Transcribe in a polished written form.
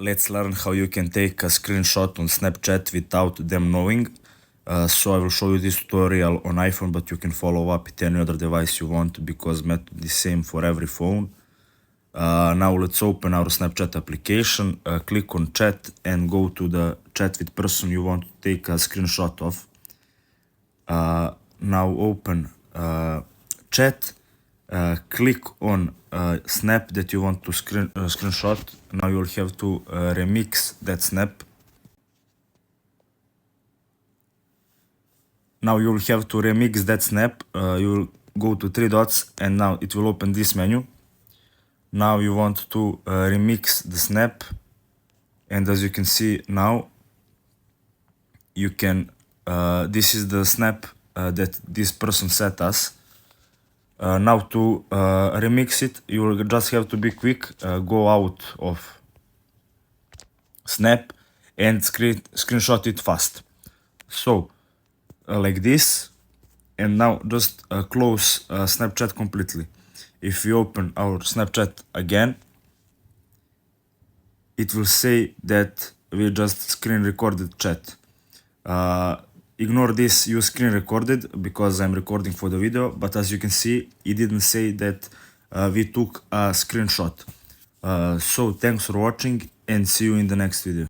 Let's learn how you can take a screenshot on Snapchat without them knowing. So I will show you this tutorial on iPhone, but you can follow up with any other device you want because method is same for every phone. Now let's open our Snapchat application, click on chat and go to the chat with person you want to take a screenshot of. Now open chat, click on snap that you want to screenshot. Now you'll have to remix that snap. Now you'll have to remix that snap. You'll go to three dots and now it will open this menu. Now you want to remix the snap, and as you can see now, you can this is the snap that this person sent us. Now to remix it, you will just have to be quick, go out of snap and screenshot it fast. So like this, and now just close Snapchat completely. If we open our Snapchat again, it will say that we just screen recorded chat. Ignore this use screen recorded because I'm recording for the video, but as you can see, it didn't say that we took a screenshot. So thanks for watching and see you in the next video.